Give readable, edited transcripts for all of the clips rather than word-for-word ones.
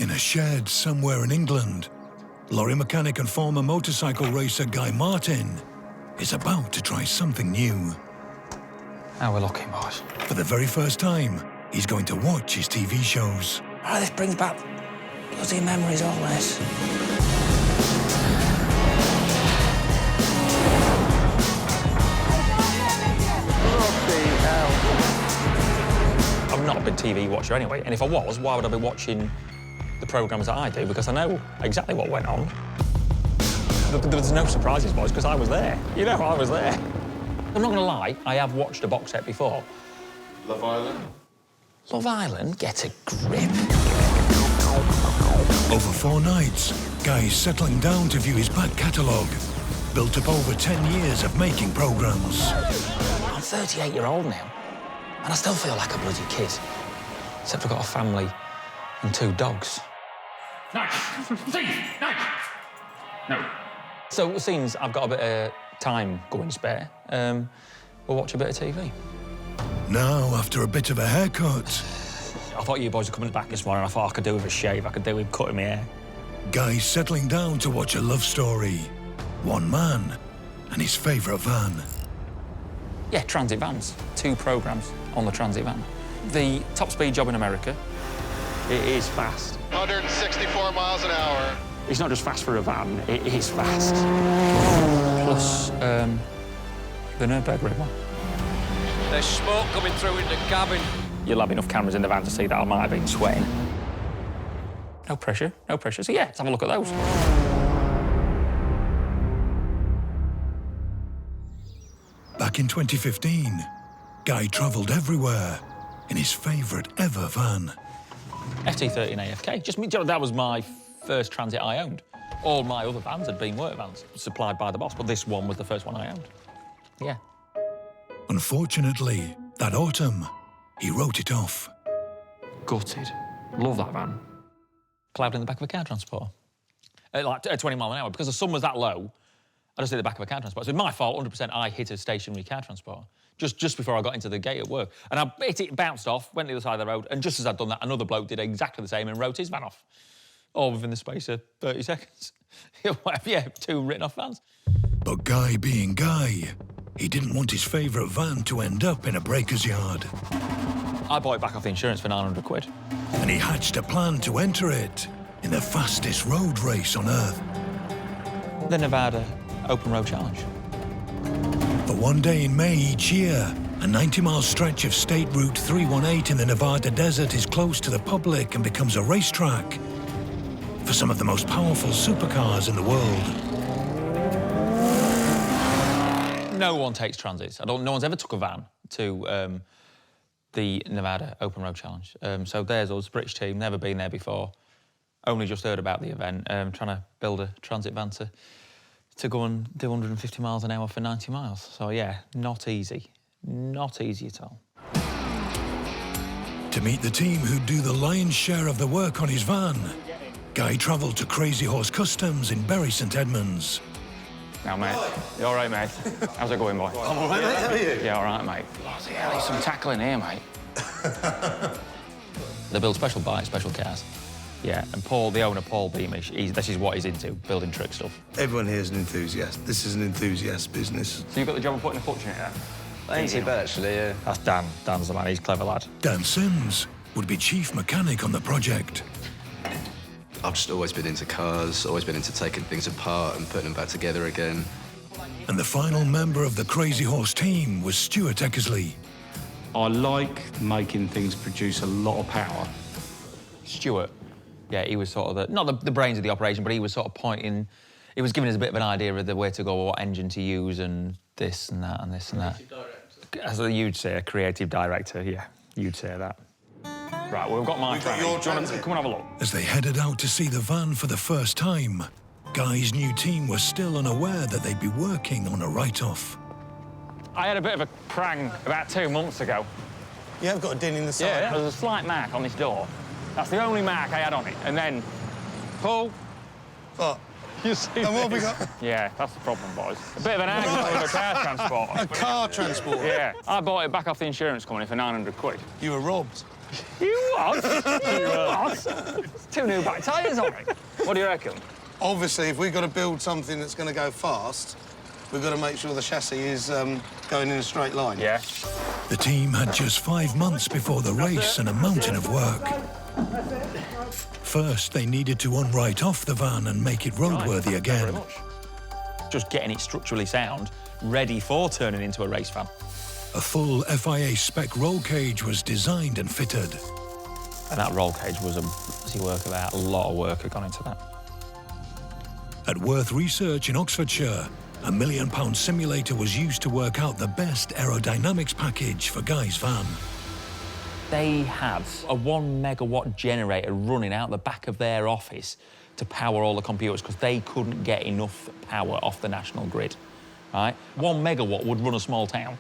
In a shed somewhere in England, lorry mechanic and former motorcycle racer Guy Martin is about to try something new. Now we're lucky, boys. For the very first time, he's going to watch his TV shows. Oh, this brings back bloody memories, all this. I'm not a big TV watcher anyway, and if I was, why would I be watching the programmes that I do? Because I know exactly what went on. There was no surprises, boys, because I was there. You know, I was there. I'm not going to lie, I have watched a box set before. Love Island? Love Island? Get a grip. Over 4 nights, Guy's settling down to view his back catalogue, built up over 10 years of making programmes. I'm 38-year-old now, and I still feel like a bloody kid. Except I've got a family and 2 dogs. Nice! Steve! Nice! No. So it seems I've got a bit of time going spare. We'll watch a bit of TV. Now, after a bit of a haircut, I thought you boys were coming back this morning. I thought I could do with a shave. I could do with cutting my hair. Guy's settling down to watch a love story. One man and his favourite van. Yeah, transit vans. 2 programmes on the transit van. The top speed job in America, it is fast. 164 miles an hour. It's not just fast for a van, it is fast. Plus, the Nürburgring one. There's smoke coming through in the cabin. You'll have enough cameras in the van to see that I might have been sweating. No pressure, no pressure. So yeah, let's have a look at those. Back in 2015, Guy travelled everywhere in his favourite ever van. FT13 AFK, just me, that was my first transit I owned. All my other vans had been work vans, supplied by the boss, but this one was the first one I owned. Yeah. Unfortunately, that autumn, he wrote it off. Gutted. Love that van. Cloud in the back of a car transport. Like 20 mile an hour, because the sun was that low, I just hit the back of a car transport. So it's my fault, 100%, I hit a stationary car transport just before I got into the gate at work. And I hit it, bounced off, went to the other side of the road, and just as I'd done that, another bloke did exactly the same and wrote his van off. All within the space of 30 seconds. Yeah, 2 written off vans. But Guy being Guy, he didn't want his favourite van to end up in a breaker's yard. I bought it back off the insurance for 900 quid. And he hatched a plan to enter it in the fastest road race on Earth. The Nevada Open Road Challenge. For one day in May each year, a 90-mile stretch of State Route 318 in the Nevada desert is closed to the public and becomes a racetrack for some of the most powerful supercars in the world. No one takes transits. No one's ever took a van to the Nevada Open Road Challenge. So there's us, British team, never been there before. Only just heard about the event, trying to build a transit van to go and do 150 miles an hour for 90 miles. So yeah, not easy. Not easy at all. To meet the team who'd do the lion's share of the work on his van, Guy travelled to Crazy Horse Customs in Bury St Edmunds. Now, mate. You all right, mate? How's it going, boy? I'm all right, mate. How are you? Yeah, all right, mate. Bloody hell, there's some tackling here, mate. They build special bikes, special cars. Yeah, and Paul, the owner, Paul Beamish, this is what he's into, building trick stuff. Everyone here is an enthusiast. This is an enthusiast business. So you've got the job of putting a clutch in it, then? Ain't too bad, actually, yeah. That's Dan. Dan's the man, he's a clever lad. Dan Sims would be chief mechanic on the project. I've just always been into cars, always been into taking things apart and putting them back together again. And the final member of the Crazy Horse team was Stuart Eckersley. I like making things produce a lot of power. Stuart, yeah, he was sort of not the brains of the operation, but he was sort of pointing, he was giving us a bit of an idea of the way to go, what engine to use, and this and that and this and that. As you'd say, a creative director, yeah, you'd say that. Right, well, we've got my transit. Come and have a look. As they headed out to see the van for the first time, Guy's new team was still unaware that they'd be working on a write-off. I had a bit of a prang about 2 months ago. You have got a ding in the side. Yeah, there was a slight mark on this door. That's the only mark I had on it. And then, Paul, What? you see And what have we this? got? Yeah, that's the problem, boys. A bit of an argument with a car transport. A car transport? Yeah. I bought it back off the insurance company for 900 quid. You were robbed. You what? You what? 2 new back tyres on it. What do you reckon? Obviously, if we've got to build something that's going to go fast, we've got to make sure the chassis is going in a straight line. Yeah. The team had just 5 months before the race and a mountain of work. First, they needed to unwrite off the van and make it roadworthy again. Just getting it structurally sound, ready for turning into a race van. A full FIA spec roll cage was designed and fitted. And that roll cage was a busy work of art. A lot of work had gone into that. At Worth Research in Oxfordshire, a £1 million simulator was used to work out the best aerodynamics package for Guy's van. They had a 1 megawatt generator running out the back of their office to power all the computers because they couldn't get enough power off the national grid. Right? 1 megawatt would run a small town.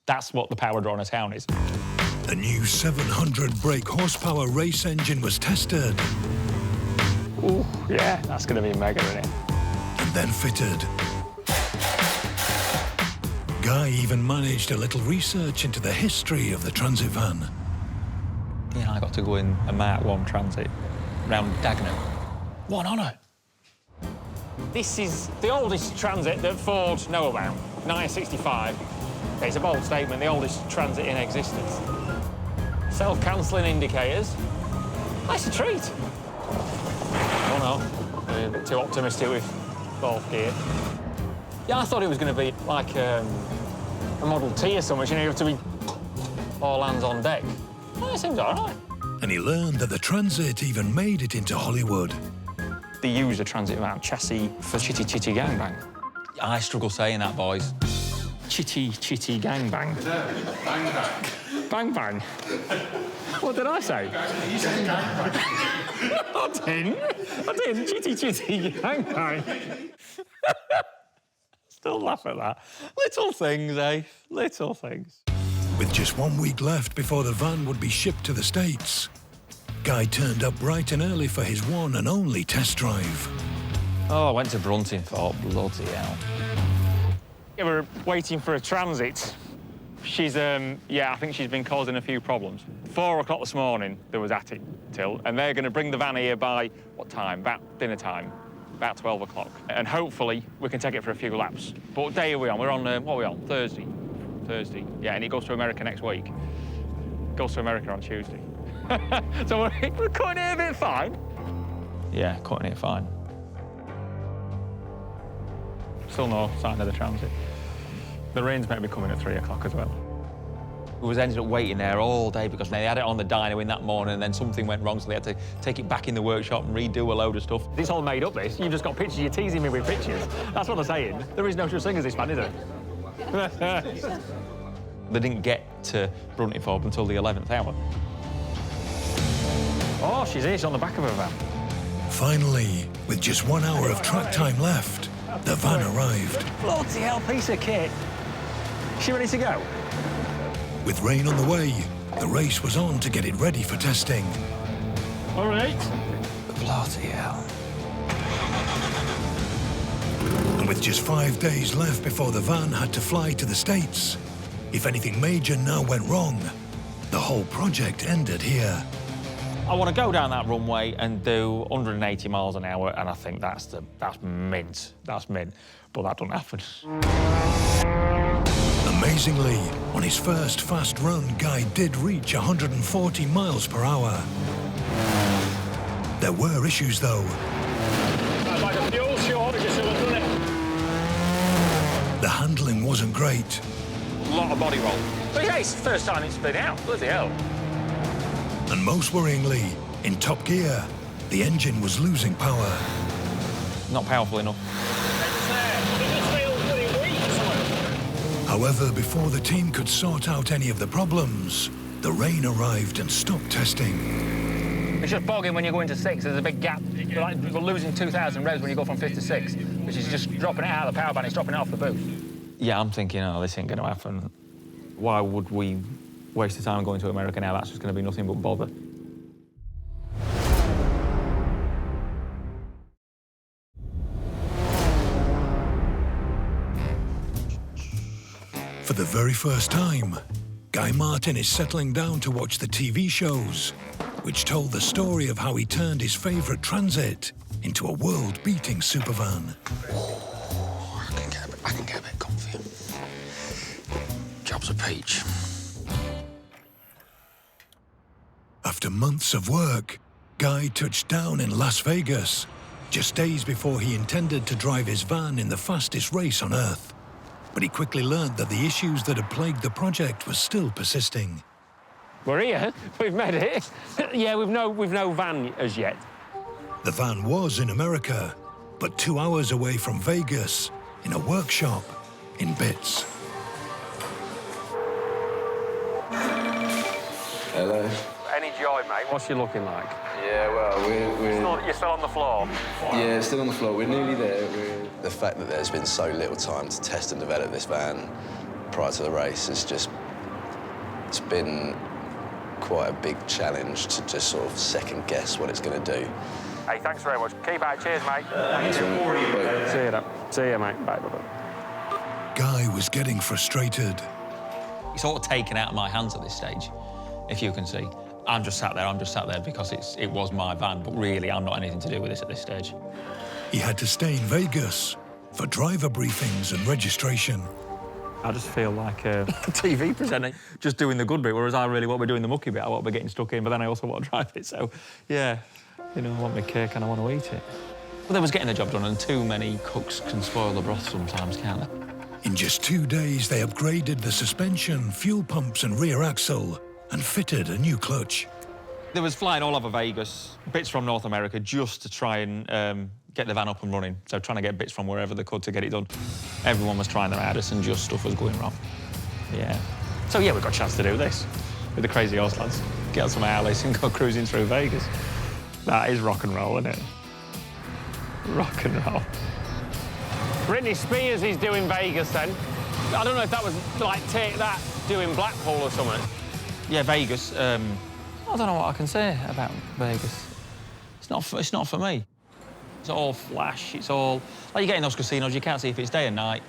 That's what the power draw in a town is. A new 700 brake horsepower race engine was tested. Ooh, yeah, that's going to be mega, isn't it? And then fitted. Guy even managed a little research into the history of the transit van. Yeah, I got to go in a Mark 1 Transit round Dagenham. What an honour. This is the oldest Transit that Ford know about, 1965. It's a bold statement, the oldest Transit in existence. Self-cancelling indicators. Nice a treat. Oh no, a bit too optimistic with both gear. Yeah, I thought it was going to be like a Model T or something, you know, you have to be all hands on deck. Well, it seems all right. And he learned that the Transit even made it into Hollywood. They use a Transit van chassis for Chitty Chitty Gangbang. I struggle saying that, boys. Chitty Chitty Gangbang. Bang, bang. Bang bang. What did I say? You said bang, bang. I didn't. Chitty Chitty Gangbang. Still laugh at that. Little things, eh? Little things. With just 1 week left before the van would be shipped to the States, Guy turned up bright and early for his one and only test drive. Oh, I went to Brunton for bloody hell. Yeah, we're waiting for a Transit. She's, I think she's been causing a few problems. 4 o'clock this morning, there was at it till, and they're going to bring the van here by, what time? About dinner time, about 12 o'clock. And hopefully we can take it for a few laps. But what day are we on? We're on, what are we on? Thursday. Yeah, and it goes to America next week. Goes to America on Tuesday. So we're cutting it a bit fine. Yeah, cutting it fine. Still no sign of the Transit. The rain's meant to be coming at 3 o'clock as well. We was ended up waiting there all day because they had it on the dyno in that morning and then something went wrong, so they had to take it back in the workshop and redo a load of stuff. It's all made up, this. You've just got pictures. You're teasing me with pictures. That's what I'm saying. There is no such thing as this man, is there? They didn't get to Brunton Ford until the 11th hour. Oh, she's here. She's on the back of her van. Finally, with just 1 hour of track time left, the van arrived. Bloody hell, piece of kit. She ready to go? With rain on the way, the race was on to get it ready for testing. All right. Bloody hell. And with just 5 days left before the van had to fly to the States, if anything major now went wrong, the whole project ended here. I want to go down that runway and do 180 miles an hour, and I think that's mint. That's mint. But that doesn't happen. Amazingly, on his first fast run, Guy did reach 140 miles per hour. There were issues, though. Like a fuel shortage, you should have done it. The handling wasn't great. A lot of body roll. But yeah, it's the first time it's been out. Bloody hell. And most worryingly, in top gear, the engine was losing power. Not powerful enough. However, before the team could sort out any of the problems, the rain arrived and stopped testing. It's just bogging when you go into 6. There's a big gap. We're losing 2,000 revs when you go from 5 to 6, which is just dropping it out of the power band. It's dropping it off the booth. Yeah, I'm thinking, oh, this ain't going to happen. Why would we waste the time going to America now? That's just going to be nothing but bother. For the very first time, Guy Martin is settling down to watch the TV shows. which told the story of how he turned his favourite transit into a world-beating supervan. I can get a bit comfy. Job's a peach. After months of work, Guy touched down in Las Vegas, just days before he intended to drive his van in the fastest race on Earth. But he quickly learned that the issues that had plagued the project were still persisting. We're here. We've made it. Yeah, we've no van as yet. The van was in America, but 2 hours away from Vegas, in a workshop in bits. Hello. Any joy, mate? What's you looking like? Yeah, well, You're still on the floor? Yeah, still on the floor. We're nearly there. The fact that there's been so little time to test and develop this van prior to the race is just... It's been quite a big challenge to just sort of second-guess what it's going to do. Hey, thanks very much. Keep out. Cheers, mate. Thanks, mate. See you, then. See you, mate. Bye, bye. Guy was getting frustrated. It's sort of taken out of my hands at this stage, if you can see. I'm just sat there because it was my van, but really I'm not anything to do with this at this stage. He had to stay in Vegas for driver briefings and registration. I just feel like a TV presenter, just doing the good bit, whereas I really want to be doing the mucky bit. I want to be getting stuck in, but then I also want to drive it. So, yeah, you know, I want my cake and I want to eat it. But there was getting the job done, and too many cooks can spoil the broth sometimes, can't they? In just 2 days, they upgraded the suspension, fuel pumps and rear axle and fitted a new clutch. There was flying all over Vegas, bits from North America, just to try and get the van up and running. So trying to get bits from wherever they could to get it done. Everyone was trying their hardest and just stuff was going wrong. Yeah. So, yeah, we got a chance to do this with the crazy horse lads. Get on some Harleys and go cruising through Vegas. That is rock and roll, isn't it? Rock and roll. Britney Spears is doing Vegas, then. I don't know if that was, like, Take That doing Blackpool or something. Yeah, Vegas. I don't know what I can say about Vegas. It's not for me. It's all flash. It's all like you get in those casinos. You can't see if it's day or night.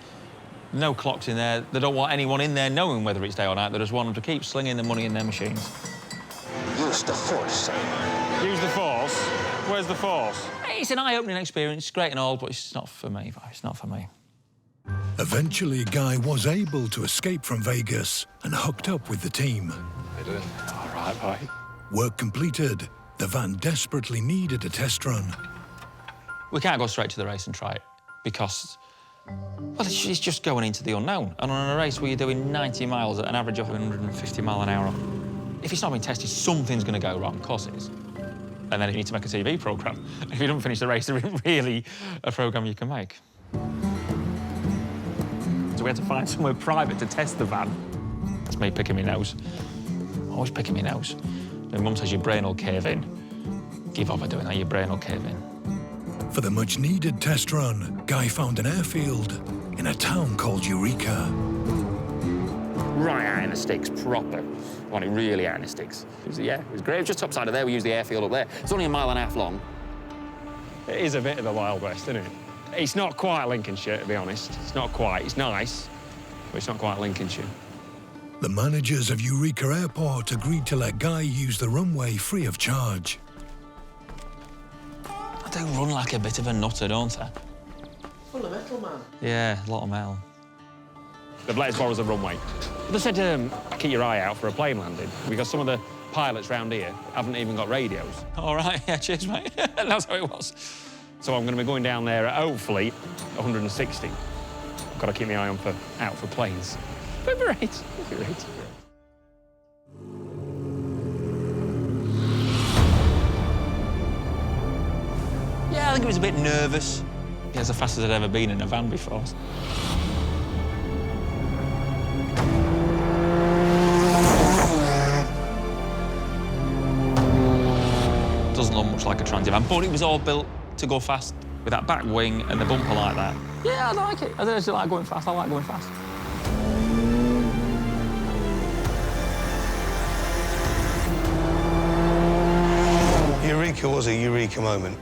No clocks in there. They don't want anyone in there knowing whether it's day or night. They just want them to keep slinging the money in their machines. Use the force. Use the force? Where's the force? It's an eye-opening experience. It's great and all, but it's not for me. It's not for me. Eventually, Guy was able to escape from Vegas and hooked up with the team. How you doing? All right, boy. Work completed, the van desperately needed a test run. We can't go straight to the race and try it because, well, it's just going into the unknown. And on a race where you're doing 90 miles at an average of 150 mile an hour, if it's not been tested, something's going to go wrong. Of course it is. And then you need to make a TV programme. If you don't finish the race, there isn't really a programme you can make. So we had to find somewhere private to test the van. That's me picking my nose. Always picking my nose. My mum says your brain will cave in. Give up on doing that, your brain will cave in. For the much-needed test run, Guy found an airfield in a town called Eureka. Right out in the sticks, proper. Well, it really out in the sticks. It was great. It was just upside of there. We used the airfield up there. It's only 1.5 miles long. It is a bit of the Wild West, isn't it? It's not quite Lincolnshire, to be honest. It's not quite. It's nice, but it's not quite Lincolnshire. The managers of Eureka Airport agreed to let Guy use the runway free of charge. I do run like a bit of a nutter, don't I? Full of metal, man. Yeah, a lot of metal. They've let us borrow the runway. They said keep your eye out for a plane landing because some of the pilots round here haven't even got radios. All right, yeah, cheers, mate. That's how it was. So I'm going to be going down there at, hopefully, 160. I've got to keep my eye out for planes. But it'll be right. It'll be right. Yeah, I think it was a bit nervous. Yeah, it's the fastest I'd ever been in a van before. Doesn't look much like a transit van, but it was all built to go fast with that back wing and the bumper like that. Yeah, I like it. I just like going fast. I like going fast. Eureka was a eureka moment.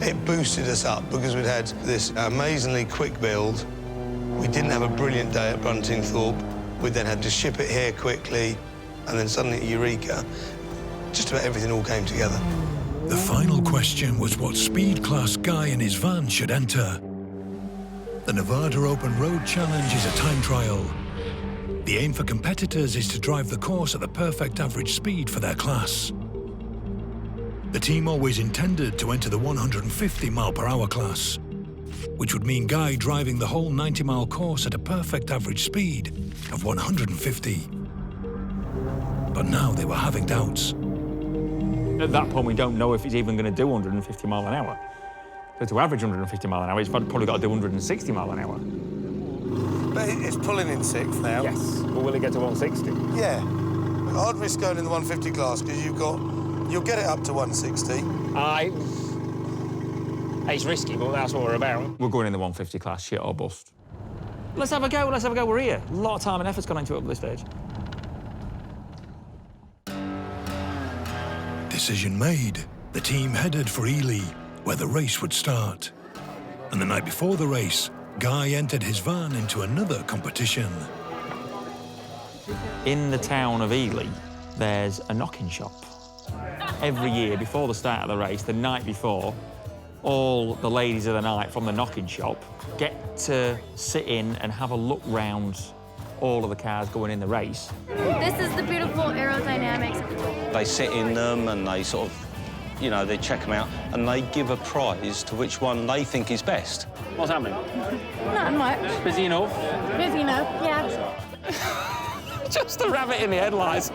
It boosted us up because we'd had this amazingly quick build. We didn't have a brilliant day at Bruntingthorpe. We then had to ship it here quickly, and then suddenly at Eureka, just about everything all came together. The final question was what speed class Guy and his van should enter. The Nevada Open Road Challenge is a time trial. The aim for competitors is to drive the course at the perfect average speed for their class. The team always intended to enter the 150-mile-per-hour class, which would mean Guy driving the whole 90-mile course at a perfect average speed of 150. But now they were having doubts. At that point, we don't know if it's even going to do 150 mile an hour. So to average 150 mile an hour, it's probably got to do 160 mile an hour. But it's pulling in sixth now. Yes, but will it get to 160? Yeah. I'd risk going in the 150 class because you'll get it up to 160. It's risky, but that's what we're about. We're going in the 150 class, shit or bust. Let's have a go, let's have a go. We're here. A lot of time and effort's gone into it up this stage. Decision made. The team headed for Ely, where the race would start. And the night before the race, Guy entered his van into another competition. In the town of Ely, there's a knocking shop. Every year, before the start of the race, the night before, all the ladies of the night from the knocking shop get to sit in and have a look round all of the cars going in the race. This is the beautiful aerodynamics. They sit in them and they sort of, you know, they check them out and they give a prize to which one they think is best. What's happening? Not much. Busy enough? Busy enough, yeah. Just a rabbit in the headlights.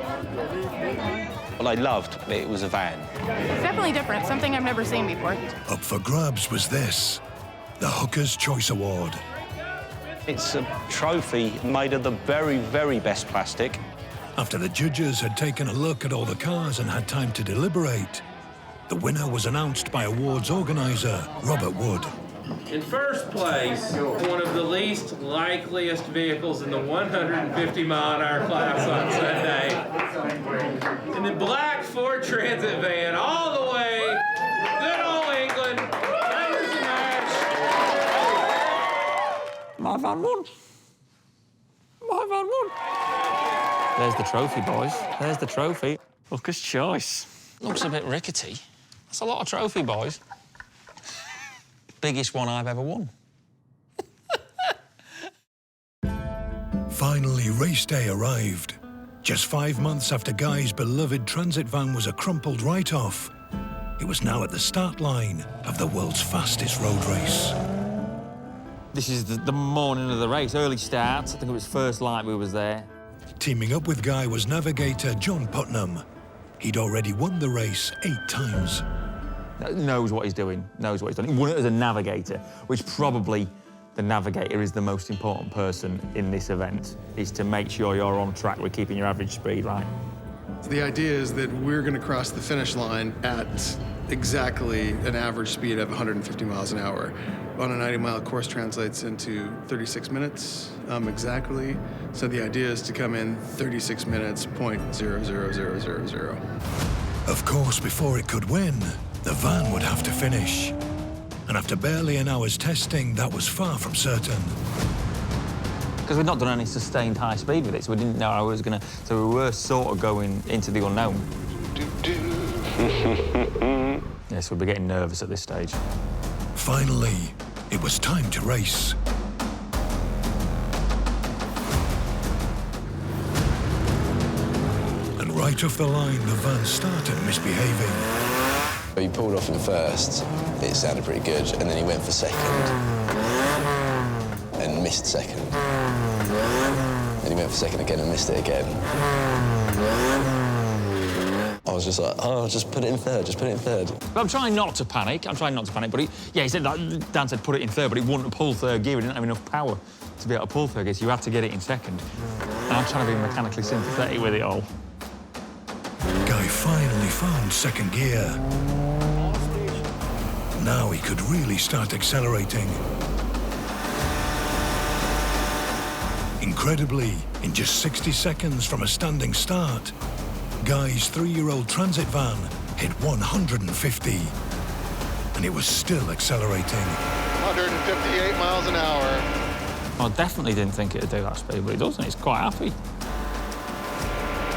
What I loved, it was a van. It's definitely different, something I've never seen before. Up for grabs was this, the Hooker's Choice Award. It's a trophy made of the very, very best plastic. After the judges had taken a look at all the cars and had time to deliberate, the winner was announced by awards organizer Robert Wood. In first place, one of the least likeliest vehicles in the 150-mile-an-hour class on Sunday. In the black Ford Transit van, all the way, good old England, numbers and match. My van won. My van won. There's the trophy, boys. There's the trophy. Hooker's Choice. Looks a bit rickety. That's a lot of trophy, boys. Biggest one I've ever won. Finally, race day arrived. Just 5 months after Guy's beloved transit van was a crumpled write-off, it was now at the start line of the world's fastest road race. This is the morning of the race, early start. I think it was first light we was there. Teaming up with Guy was navigator John Putnam. He'd already won the race 8 times. Knows what he's doing, knows what he's done. He won it as a navigator, which probably the navigator is the most important person in this event, is to make sure you're on track with keeping your average speed right. The idea is that we're going to cross the finish line at exactly an average speed of 150 miles an hour. On a 90-mile course translates into 36 minutes exactly. So the idea is to come in 36 minutes, .00000. Of course, before it could win, the van would have to finish. And after barely an hour's testing, that was far from certain. Because we'd not done any sustained high speed with it, so we didn't know how it was going to... So we were sort of going into the unknown. Yes, we'd be getting nervous at this stage. Finally, it was time to race. And right off the line, the van started misbehaving. He pulled off in first, it sounded pretty good, and then he went for second and missed second. Then he went for second again and missed it again. I was just like, oh, just put it in third, just put it in third. But I'm trying not to panic, but he said that, Dan said put it in third, but it wouldn't pull third gear, he didn't have enough power to be able to pull third gear, so you had to get it in second. And I'm trying to be mechanically sympathetic with it all. Guy finally found second gear. Now he could really start accelerating. Incredibly, in just 60 seconds from a standing start, Guy's 3-year-old transit van hit 150. And it was still accelerating. 158 miles an hour. I definitely didn't think it'd do that speed, but it doesn't. It's quite happy.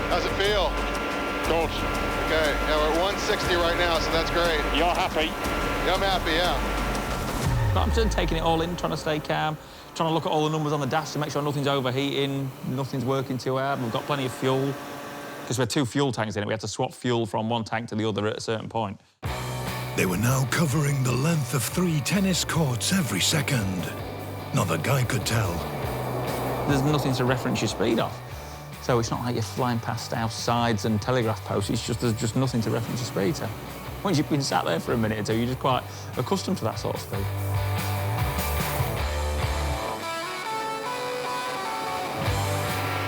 How's it feel? Good. Okay, yeah, we're at 160 right now, so that's great. You're happy? Yeah, I'm happy, yeah. I'm still taking it all in, trying to stay calm, trying to look at all the numbers on the dash to make sure nothing's overheating, nothing's working too hard. We've got plenty of fuel. Because we had 2 fuel tanks in it, we had to swap fuel from one tank to the other at a certain point. They were now covering the length of 3 tennis courts every second. Not that Guy could tell. There's nothing to reference your speed off. So it's not like you're flying past house sides and telegraph posts, there's just nothing to reference your speed to. Once you've been sat there for a minute or two, you're just quite accustomed to that sort of speed.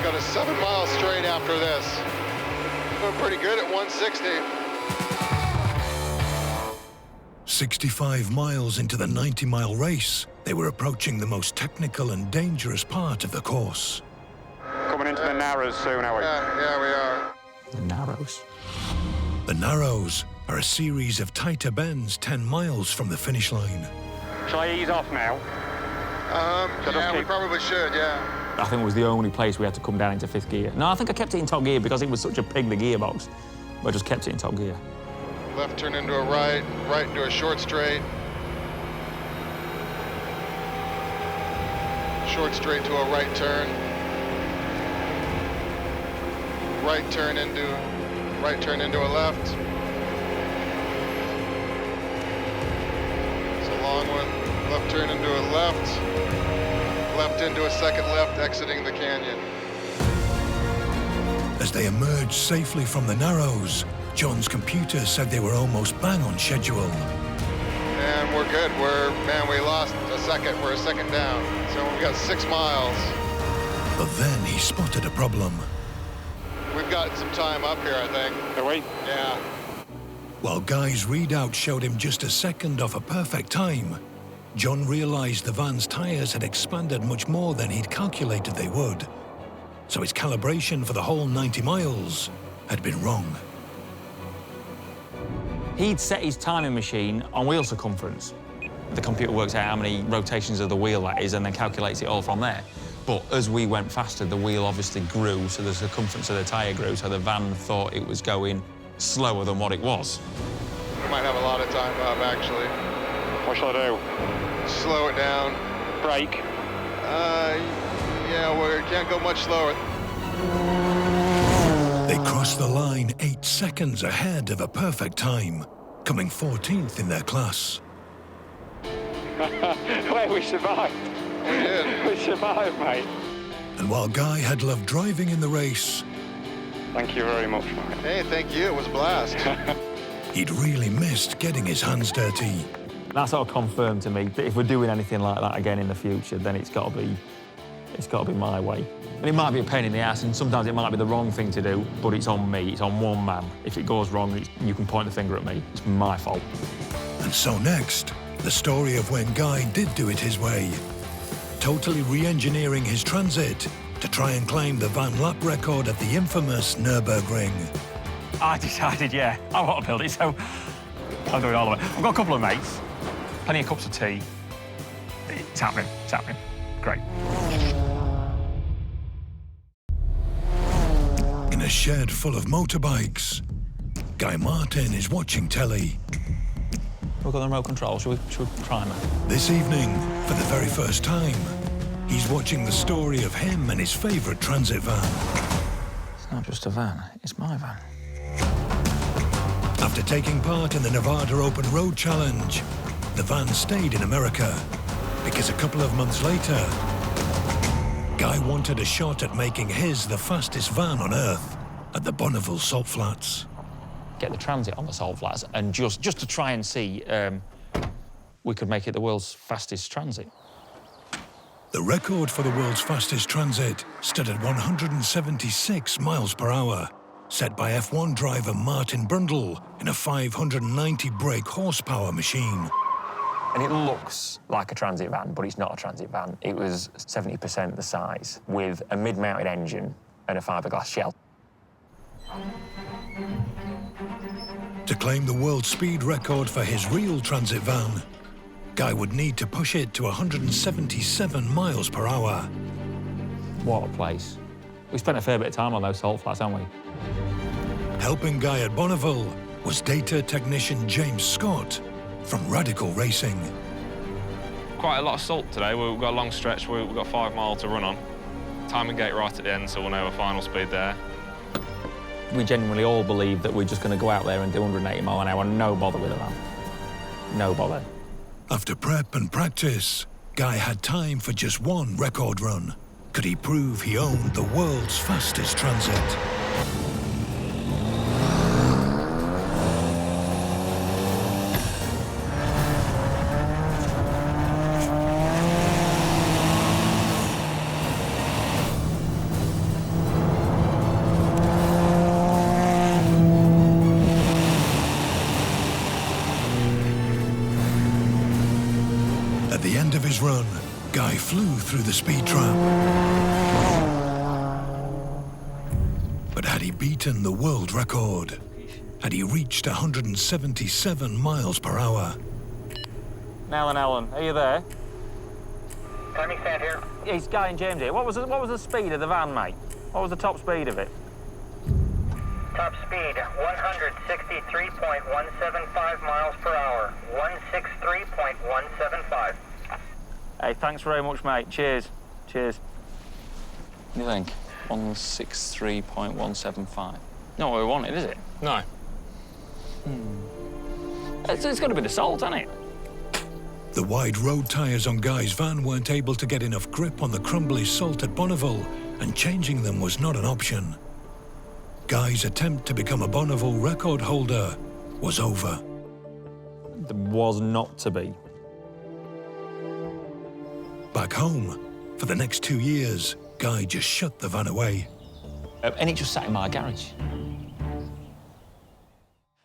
Got a 7 mile straight after this. Doing pretty good at 160. 65 miles into the 90-mile race, they were approaching the most technical and dangerous part of the course. Coming into the Narrows soon, are we? Yeah, we are. The Narrows. The Narrows are a series of tighter bends 10 miles from the finish line. Shall I ease off now? Yeah, we probably should, yeah. I think it was the only place we had to come down into 5th gear. No, I think I kept it in top gear because it was such a pig, the gearbox. But I just kept it in top gear. Left turn into a right, right into a short straight. Short straight to a right turn. Right turn into a left. It's a long one. Left turn into a left. Left into a second left, exiting the canyon. As they emerged safely from the Narrows, John's computer said they were almost bang on schedule. And we're good. We lost a second. We're a second down. So we've got 6 miles. But then he spotted a problem. We've got some time up here, I think. Are we? Yeah. While Guy's readout showed him just a second off a perfect time, John realized the van's tires had expanded much more than he'd calculated they would. So his calibration for the whole 90 miles had been wrong. He'd set his timing machine on wheel circumference. The computer works out how many rotations of the wheel that is and then calculates it all from there. But as we went faster, the wheel obviously grew, so the circumference of the tyre grew, so the van thought it was going slower than what it was. We might have a lot of time up, actually. What shall I do? Slow it down. Brake? Yeah, we can't go much slower. They crossed the line 8 seconds ahead of a perfect time, coming 14th in their class. Wait, we survived. We did. We survived, mate. And while Guy had loved driving in the race, Thank you very much, mate. Hey, thank you. It was a blast. he'd really missed getting his hands dirty. That sort of confirmed to me that if we're doing anything like that again in the future, then it's got to be my way. And it might be a pain in the ass, and sometimes it might be the wrong thing to do, but it's on me, it's on one man. If it goes wrong, you can point the finger at me. It's my fault. And so next, the story of when Guy did do it his way, totally re-engineering his Transit to try and claim the van lap record at the infamous Nürburgring. I decided, yeah, I want to build it, so I'll do it all the way. I've got a couple of mates, plenty of cups of tea. It's happening, it's happening. Great. In a shed full of motorbikes, Guy Martin is watching telly. We've got the remote control, should we prime it? This evening, for the very first time, he's watching the story of him and his favourite transit van. It's not just a van, it's my van. After taking part in the Nevada Open Road Challenge, the van stayed in America because a couple of months later, Guy wanted a shot at making his the fastest van on Earth at the Bonneville Salt Flats. Get the Transit on the Salt Flats and just to try and see we could make it the world's fastest Transit. The record for the world's fastest Transit stood at 176 miles per hour, set by F1 driver Martin Brundle in a 590 brake horsepower machine. And it looks like a transit van, but it's not a transit van. It was 70% the size, with a mid-mounted engine and a fiberglass shell. To claim the world speed record for his real transit van, Guy would need to push it to 177 miles per hour. What a place. We spent a fair bit of time on those Salt Flats, haven't we? Helping Guy at Bonneville was data technician James Scott from Radical Racing. Quite a lot of salt today. We've got a long stretch. We've got 5 miles to run on. Timing gate right at the end, so we'll know our final speed there. We genuinely all believe that we're just going to go out there and do 180 mile an hour, no bother with a van. No bother. After prep and practice, Guy had time for just one record run. Could he prove he owned the world's fastest transit? At the end of his run, Guy flew through the speed trap. But had he beaten the world record? Had he reached 177 miles per hour? Nell and Ellen, are you there? Tony Sand here. It's Guy and James here. What was the speed of the van, mate? What was the top speed of it? Top speed, 163.175 miles per hour. 163.175. Hey, thanks very much, mate. Cheers. Cheers. What do you think? 163.175. Not what we wanted, is it? No. It's got to be the salt, hasn't it? The wide road tyres on Guy's van weren't able to get enough grip on the crumbly salt at Bonneville, and changing them was not an option. Guy's attempt to become a Bonneville record holder was over. There was not to be. Back home, for the next 2 years, Guy just shut the van away. And it just sat in my garage.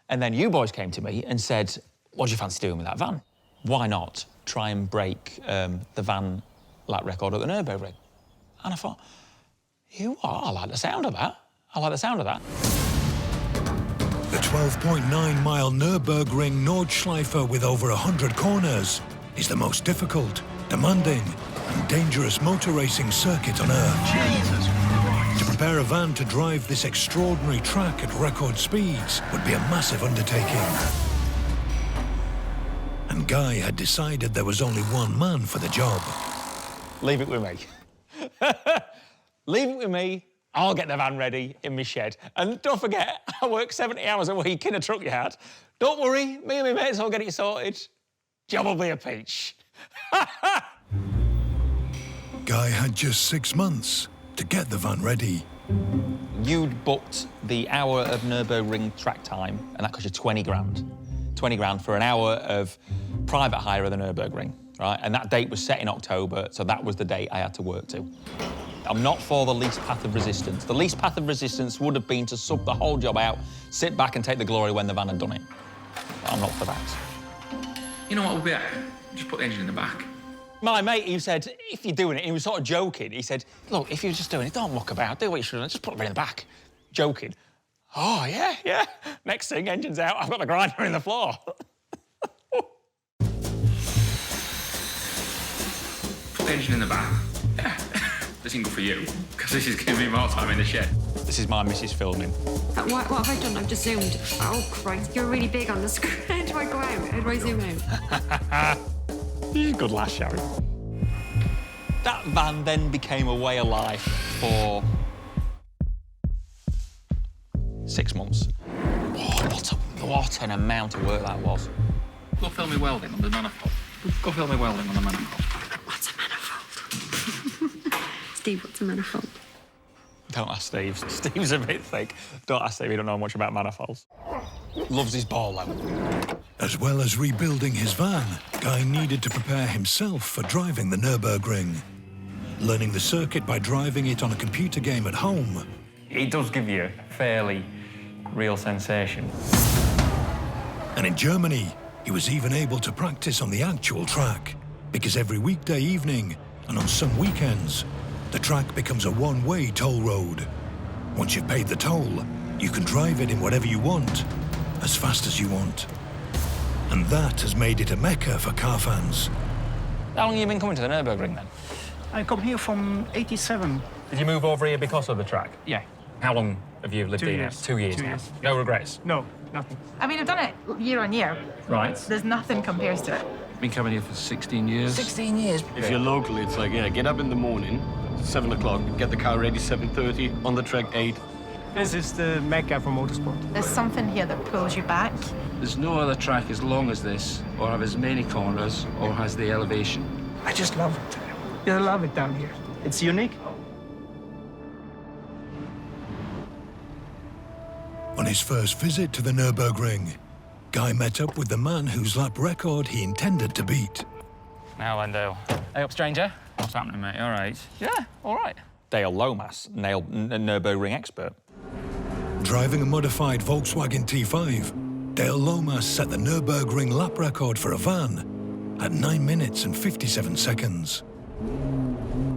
And then you boys came to me and said, what do you fancy doing with that van? Why not try and break the van lap record at the Nürburgring? And I thought, you are, I like the sound of that. I like the sound of that. The 12.9-mile Nürburgring Nordschleife with over 100 corners is the most difficult, demanding and dangerous motor racing circuit on Earth. Jesus Christ. To prepare a van to drive this extraordinary track at record speeds would be a massive undertaking. And Guy had decided there was only one man for the job. Leave it with me. Leave it with me. I'll get the van ready in my shed. And don't forget, I work 70 hours a week in a truck yard. Don't worry, me and my mates will get it sorted. Job will be a peach. Guy had just 6 months to get the van ready. You'd booked the hour of Nürburgring track time, and that cost you 20 grand. 20 grand for an hour of private hire of the Nürburgring, right? And that date was set in October, so that was the date I had to work to. I'm not for the least path of resistance. The least path of resistance would have been to sub the whole job out, sit back and take the glory when the van had done it. But I'm not for that. You know what would be better? Just put the engine in the back. My mate, he said, if you're doing it, he was sort of joking. He said, look, if you're just doing it, don't muck about, do what you should have, just put it in the back. Joking. Oh, yeah. Next thing, engine's out, I've got the grinder in the floor. Put the engine in the back. Yeah. This isn't good for you, because this is giving me more time in the shed. This is my missus filming. What have I done? I've just zoomed. Oh, Christ, you're really big on the screen. How do I go out? How do I zoom out? He's a good lass, Sharon. That van then became a way of life for 6 months. What an amount of work that was. Go film me welding on the manifold. Go film me welding on the manifold. What's a manifold? Steve, what's a manifold? Don't ask Steve. Steve's a bit thick. Don't ask Steve, he don't know much about manifolds. Loves his ball, though. As well as rebuilding his van, Guy needed to prepare himself for driving the Nürburgring. Learning the circuit by driving it on a computer game at home. It does give you a fairly real sensation. And in Germany, he was even able to practice on the actual track, because every weekday evening, and on some weekends, the track becomes a one-way toll road. Once you've paid the toll, you can drive it in whatever you want, as fast as you want. And that has made it a mecca for car fans. How long have you been coming to the Nürburgring, then? I come here from '87. Did you move over here because of the track? Yeah. How long have you lived 2 here? years. 2 years 2 now. years. No regrets? No, nothing. I mean, I've done it year on year. Right. There's nothing compares to it. Been coming here for 16 years. 16 years? If you're local, it's like, yeah, get up in the morning, 7 o'clock, get the car ready 7:30, on the track 8. This is the mecca for motorsport. There's something here that pulls you back. There's no other track as long as this, or have as many corners, or has the elevation. I just love it. I love it down here. It's unique. On his first visit to the Nürburgring, Guy met up with the man whose lap record he intended to beat. Now then, Dale. Hey up, stranger. What's happening, mate? All right? Yeah, all right. Dale Lomas, Nürburgring expert. Driving a modified Volkswagen T5, Dale Lomas set the Nürburgring lap record for a van at 9 minutes and 57 seconds.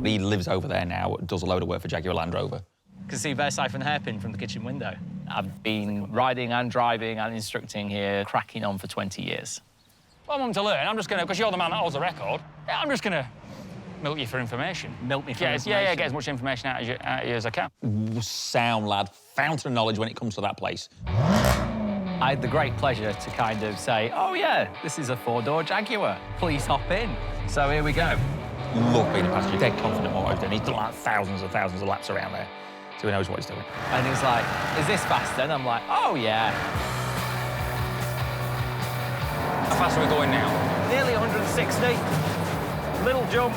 He lives over there now, does a load of work for Jaguar Land Rover. Can see Versailles from the hairpin from the kitchen window. I've been riding and driving and instructing here, cracking on for 20 years. Well, I'm on to learn. I'm just going to, because you're the man that holds the record, I'm just going to milk you for information. Milk me for information? Yeah, get as much information out of you as I can. Sound lad, fountain of knowledge when it comes to that place. I had the great pleasure to kind of say, oh yeah, this is a 4-door Jaguar. Please hop in. So here we go. Love being a passenger, dead confident what he's doing. He's done like thousands and thousands of laps around there, so he knows what he's doing. And he was like, is this faster? And I'm like, oh yeah. How fast are we going now? Nearly 160. Little jump,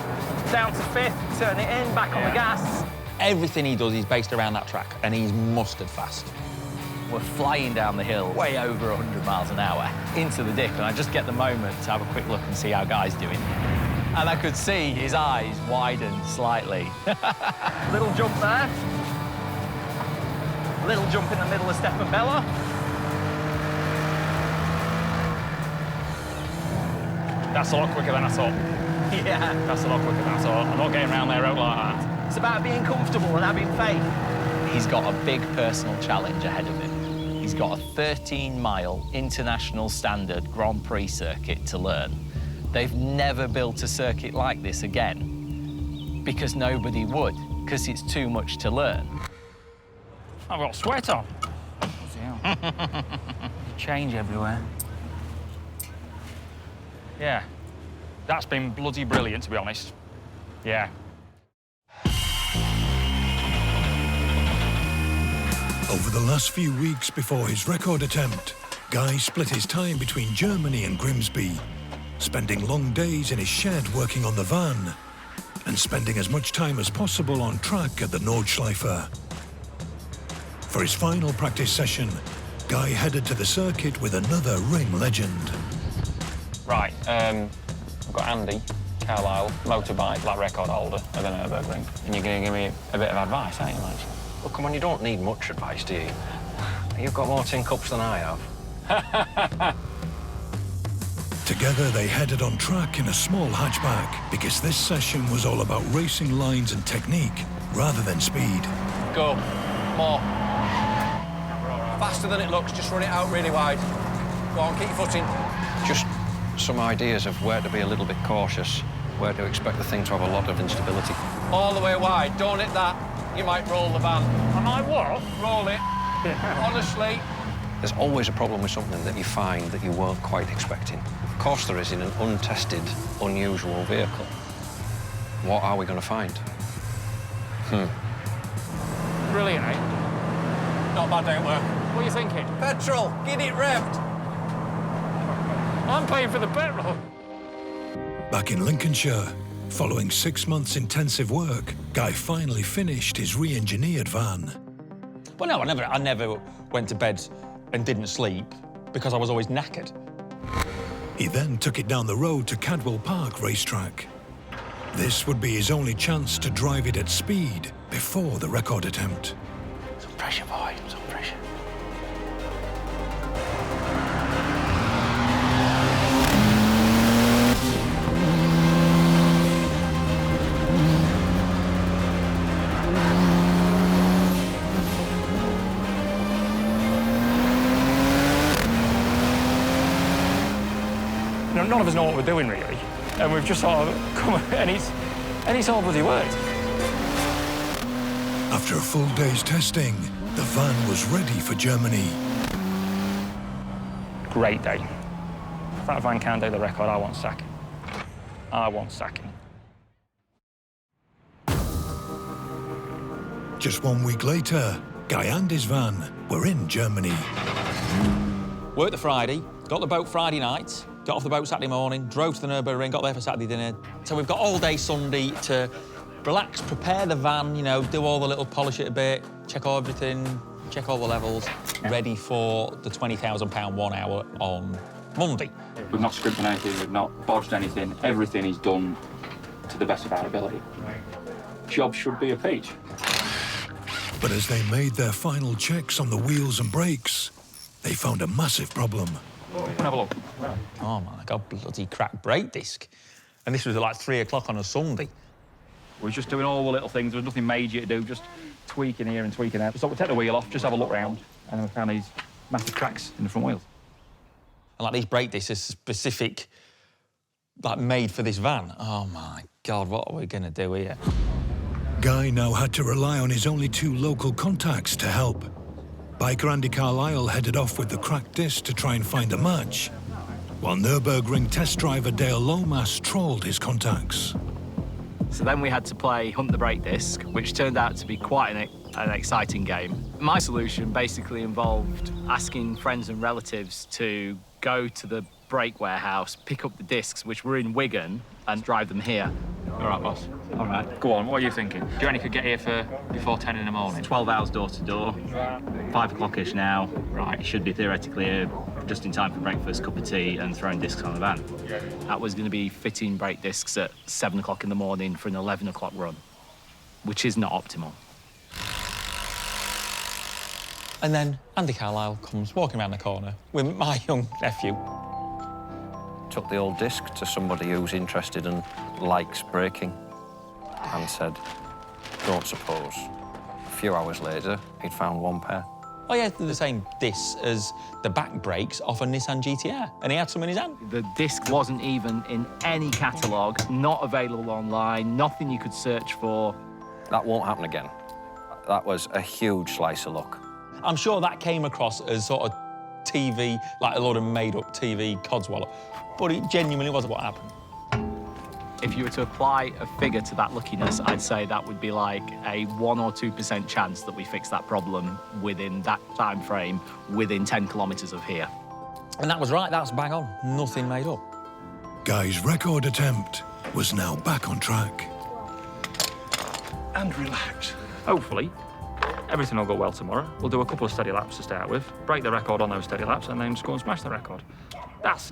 down to 5th, turn it in, back on the gas. Everything he does is based around that track, and he's mustard fast. We're flying down the hill, way over 100 miles an hour, into the dip, and I just get the moment to have a quick look and see how Guy's doing. And I could see his eyes widen slightly. Little jump there. Little jump in the middle of Stefan Bella. That's a lot quicker than I thought. Yeah. That's a lot quicker than I thought. I'm not getting around there out like that. It's about being comfortable and having faith. He's got a big personal challenge ahead of him. He's got a 13-mile international standard Grand Prix circuit to learn. They've never built a circuit like this again because nobody would, because it's too much to learn. I've got sweat on. Change everywhere. Yeah. That's been bloody brilliant, to be honest. Yeah. Over the last few weeks before his record attempt, Guy split his time between Germany and Grimsby, spending long days in his shed working on the van and spending as much time as possible on track at the Nordschleife. For his final practice session, Guy headed to the circuit with another ring legend. Right, I've got Andy Carlisle, motorbike, lap record holder at the Nürburgring. And you're going to give me a bit of advice, aren't you, mate? Well, come on, you don't need much advice, do you? You've got more tin cups than I have. Together, they headed on track in a small hatchback because this session was all about racing lines and technique rather than speed. Go. More. Faster than it looks, just run it out really wide. Go on, keep your foot in. Just some ideas of where to be a little bit cautious, where to expect the thing to have a lot of instability. All the way wide, don't hit that. You might roll the van. Am I what? Roll it. Honestly. There's always a problem with something that you find that you weren't quite expecting. Of course there is in an untested, unusual vehicle. What are we going to find? Brilliant, eh? Not bad, don't work. What are you thinking? Petrol, get it revved. I'm paying for the petrol. Back in Lincolnshire, following 6 months intensive work, Guy finally finished his re-engineered van. Well, no, I never went to bed and didn't sleep because I was always knackered. He then took it down the road to Cadwell Park racetrack. This would be his only chance to drive it at speed before the record attempt. Some pressure, boy, some pressure. None of us know what we're doing, really. And we've just sort of come, and it's all bloody worked. After a full day's testing, The van was ready for Germany. Great day. If that van can't do the record, I want sacking. I want sacking. Just 1 week later, Guy and his van were in Germany. Worked the Friday, got the boat Friday night, got off the boat Saturday morning, drove to the Nürburgring, got there for Saturday dinner. So we've got all day Sunday to relax, prepare the van, you know, do all the little polish it a bit, check everything, check all the levels, ready for the £20,000 1 hour on Monday. We've not scrimped anything, we've not bodged anything. Everything is done to the best of our ability. Job should be a peach. But as they made their final checks on the wheels and brakes, they found a massive problem. Have a look. Oh my God, bloody cracked brake disc. And this was at like 3 o'clock on a Sunday. We were just doing all the little things, there was nothing major to do, just tweaking here and tweaking there. So we take the wheel off, just have a look round, and then we found these massive cracks in the front wheels. And like these brake discs are specific, like made for this van. Oh my God, what are we gonna do here? Guy now had to rely on his only 2 local contacts to help. Biker Andy Carlisle headed off with the cracked disc to try and find a match, while Nürburgring test driver Dale Lomas trawled his contacts. So then we had to play Hunt the Brake Disc, which turned out to be quite an exciting game. My solution basically involved asking friends and relatives to go to the brake warehouse, pick up the discs, which were in Wigan, and drive them here. All right, boss. All right. Go on, what are you thinking? Do you reckon you could get here for before 10 in the morning? 12 hours door to door, 5 o'clock-ish now. Right, you should be theoretically here just in time for breakfast, cup of tea, and throwing discs on the van. That was going to be fitting brake discs at 7 o'clock in the morning for an 11 o'clock run, which is not optimal. And then Andy Carlisle comes walking around the corner with my young nephew. Took the old disc to somebody who's interested and likes braking and said, don't suppose. A few hours later, he'd found 1 pair. Oh yeah, they're the same discs as the back brakes off a Nissan GTR, and he had some in his hand. The disc wasn't even in any catalogue, not available online, nothing you could search for. That won't happen again. That was a huge slice of luck. I'm sure that came across as sort of TV, like a lot of made-up TV codswallop, but it genuinely was what happened. If you were to apply a figure to that luckiness, I'd say that would be like a 1 or 2% chance that we fix that problem within that time frame, within 10 kilometres of here. And that was right, that's bang on, nothing made up. Guy's record attempt was now back on track. And relax. Hopefully, everything will go well tomorrow. We'll do a couple of steady laps to start with, break the record on those steady laps, and then just go and smash the record.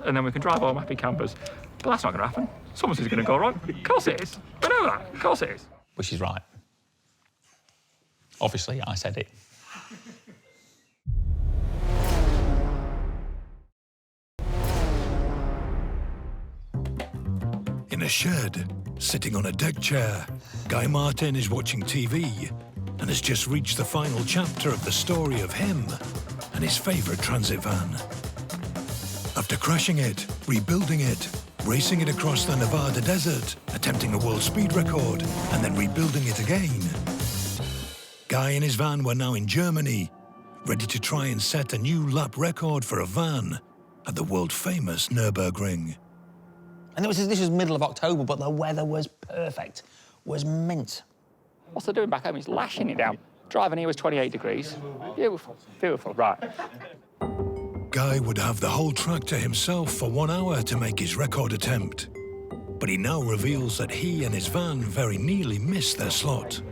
And then we can drive home happy campers. But that's not going to happen. Something's going to go wrong. Of course it is. We know that. Of course it is. Which is right. Obviously, I said it. In a shed, sitting on a deck chair, Guy Martin is watching TV and has just reached the final chapter of the story of him and his favourite transit van. After crashing it, rebuilding it, racing it across the Nevada desert, attempting a world speed record, and then rebuilding it again, Guy and his van were now in Germany, ready to try and set a new lap record for a van at the world-famous Nürburgring. And this was middle of October, but the weather was perfect, was mint. What's they doing back home? He's lashing it down. Driving here was 28 degrees. Beautiful, beautiful, right. Guy would have the whole track to himself for 1 hour to make his record attempt. But he now reveals that he and his van very nearly missed their slot.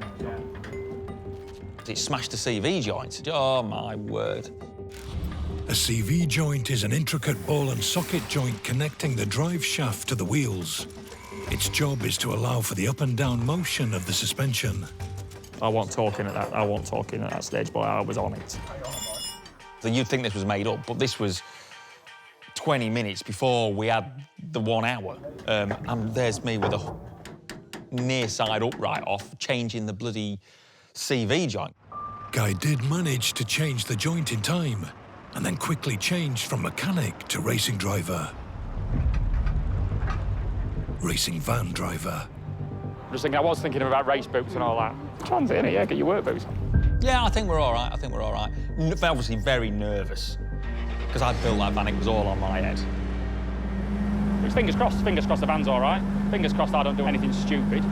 It smashed the CV joint. Oh, my word. A CV joint is an intricate ball and socket joint connecting the drive shaft to the wheels. Its job is to allow for the up and down motion of the suspension. I wasn't talking at that stage, but I was on it. So you'd think this was made up, but this was 20 minutes before we had the 1 hour. And there's me with a near side upright off, changing the bloody CV joint. Guy did manage to change the joint in time, and then quickly changed from mechanic to racing driver. Racing van driver. I was thinking about race boots and all that. Transit, innit? Yeah, get your work boots on. Yeah, I think we're all right. I think we're all right. Obviously very nervous, because I built that van, it was all on my head. Which, fingers crossed the van's all right. Fingers crossed I don't do anything stupid,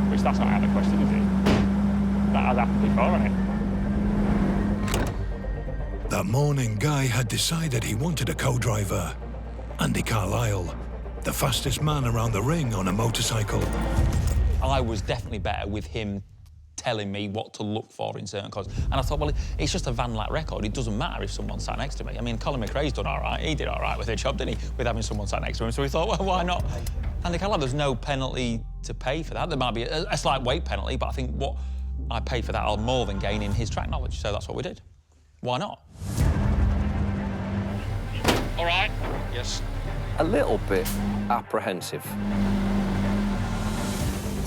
which that's not out of the question, is it? That has happened before, hasn't it? That morning, Guy had decided he wanted a co-driver. Andy Carlisle, the fastest man around the ring on a motorcycle. I was definitely better with him telling me what to look for in certain cars. And I thought, well, it's just a van lap record. It doesn't matter if someone sat next to me. I mean, Colin McRae's done all right. He did all right with the job, didn't he, with having someone sat next to him? So we thought, well, why not? Andy Carlisle, there's no penalty to pay for that. There might be a slight weight penalty, but I think what I pay for that, I'll more than gain in his track knowledge. So that's what we did. Why not? All right. Yes. A little bit apprehensive.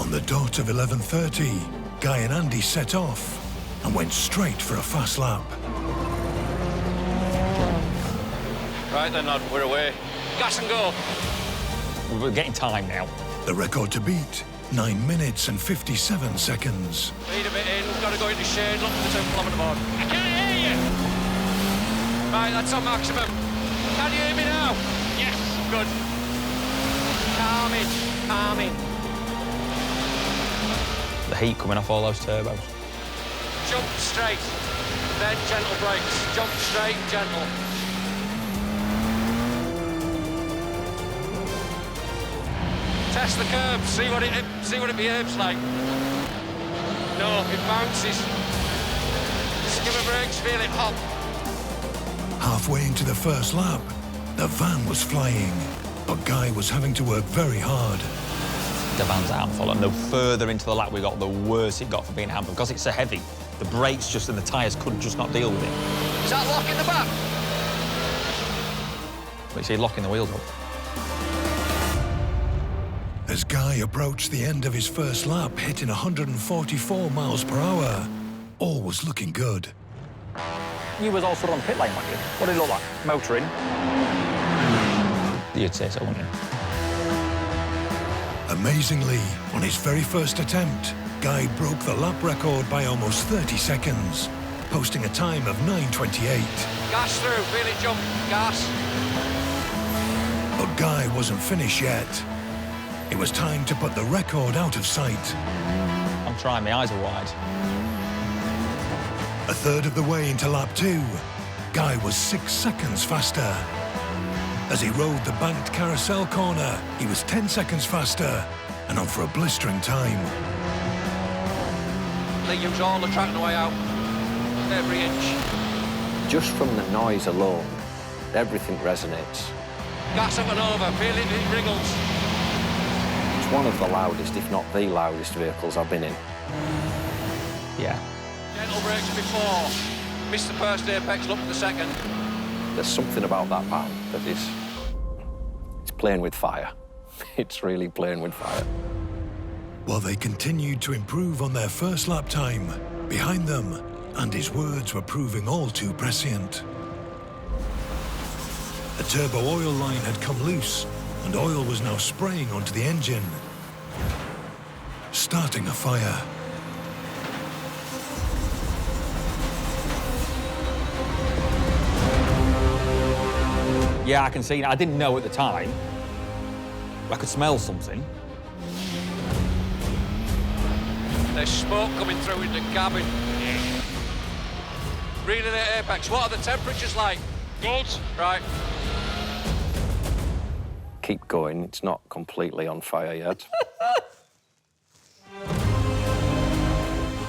On the dot of 11:30, Guy and Andy set off and went straight for a fast lap. Right then, lad, we're away. Gas and go. We're getting time now. The record to beat, 9 minutes and 57 seconds. Lead a bit in, we've got to go into shade, look for the 2 kilometre board. I can't hear you! Right, that's on maximum. Can you hear me now? Yes. Good. Calming. The heat coming off all those turbos. Jump straight, then gentle brakes. Jump straight, gentle. Test the curb, see what it behaves like. No, it bounces. Skimmer brakes, feel it hop. Halfway into the first lap, the van was flying, but Guy was having to work very hard. The van's handful, and the further into the lap we got, the worse it got for being a handful, because it's so heavy. The brakes just and the tyres could just not deal with it. Is that lock in the back? But you see, locking the wheels up. As Guy approached the end of his first lap, hitting 144 miles per hour, all was looking good. You was also on the pit lane, weren't you? What did it look like? Motoring? You'd say so, wouldn't you? Amazingly, on his very first attempt, Guy broke the lap record by almost 30 seconds, posting a time of 9:28. Gas through, feel it jump, gas. But Guy wasn't finished yet. It was time to put the record out of sight. I'm trying, my eyes are wide. A third of the way into lap 2, Guy was 6 seconds faster. As he rode the banked carousel corner, he was 10 seconds faster and on for a blistering time. They use all the track on the way out, every inch. Just from the noise alone, everything resonates. Gas up and over, feel it, it wriggles. It's one of the loudest, if not the loudest, vehicles I've been in. Yeah. Gentle brakes before. Missed the first apex, look for the second. There's something about that van that is... it's playing with fire. It's really playing with fire. While they continued to improve on their first lap time, behind them, Andy's words were proving all too prescient. A turbo oil line had come loose, and oil was now spraying onto the engine, starting a fire. Yeah, I can see. I didn't know at the time. I could smell something. There's smoke coming through in the cabin. Reading the apex. What are the temperatures like? Good. Right. Keep going, it's not completely on fire yet.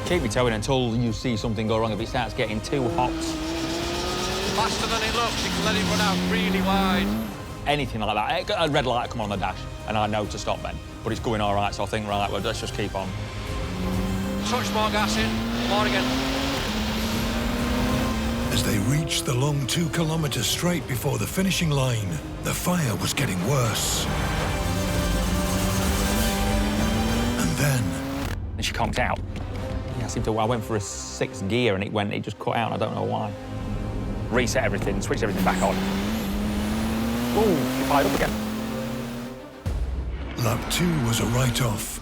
Keep your toe in until you see something go wrong. If it starts getting too hot. Faster than it looks, you can let it run out really wide. Anything like that. A red light come on the dash, and I know to stop then. But it's going all right, so I think, right, well, let's just keep on. Touch more gas in, more again. As they reached the long 2 kilometre straight before the finishing line, the fire was getting worse. And then... And she conked out. Yeah, I went for a 6th gear and it just cut out, and I don't know why. Reset everything, switch everything back on. Ooh, she fired up again. Lap 2 was a write-off.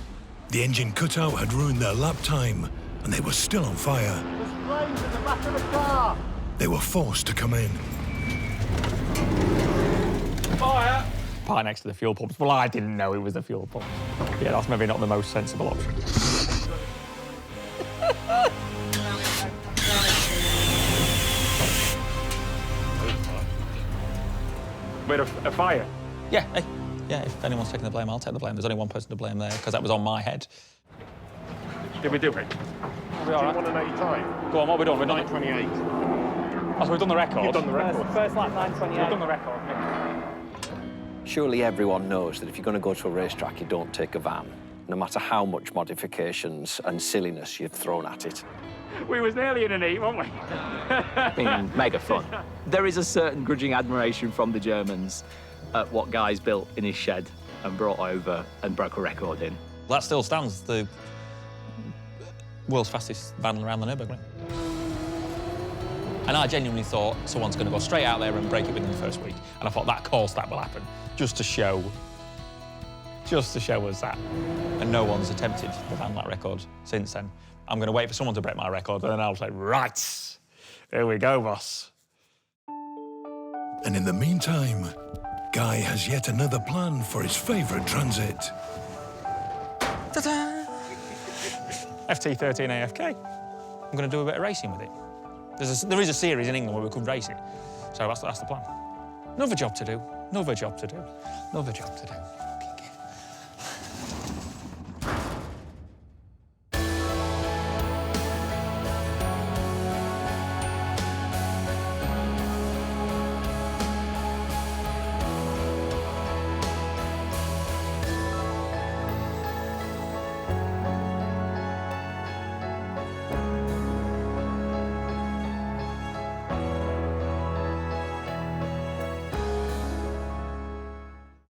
The engine cutout had ruined their lap time, and they were still on fire. guns in the back of the car. They were forced to come in. Fire! Right next to the fuel pumps. Well, I didn't know it was the fuel pump. Yeah, that's maybe not the most sensible option. Bit of a fire. Yeah, hey. Yeah, if anyone's taking the blame, I'll take the blame. There's only one person to blame there, because that was on my head. Did we do it? Do you want to know your time? Go on, what are we doing? We're 9:28. Oh, so we've done the record? You've done the record. First lap 9:28. We've done the record, yeah. Surely everyone knows that if you're going to go to a racetrack, you don't take a van, no matter how much modifications and silliness you've thrown at it. We was nearly in an heat, weren't we? Been mega fun. There is a certain grudging admiration from the Germans at what Guy's built in his shed and brought over and broke a record in. That still stands the world's fastest van around the Nürburgring. And I genuinely thought someone's going to go straight out there and break it within the first week. And I thought, that course, that will happen, just to show us that. And no one's attempted the van lap record since then. I'm going to wait for someone to break my record, and then I'll say, right, here we go, boss. And in the meantime, Guy has yet another plan for his favourite transit. Ta-da! FT13 AFK. I'm going to do a bit of racing with it. There is a series in England where we could race it, so that's the plan. Another job to do, another job to do, another job to do.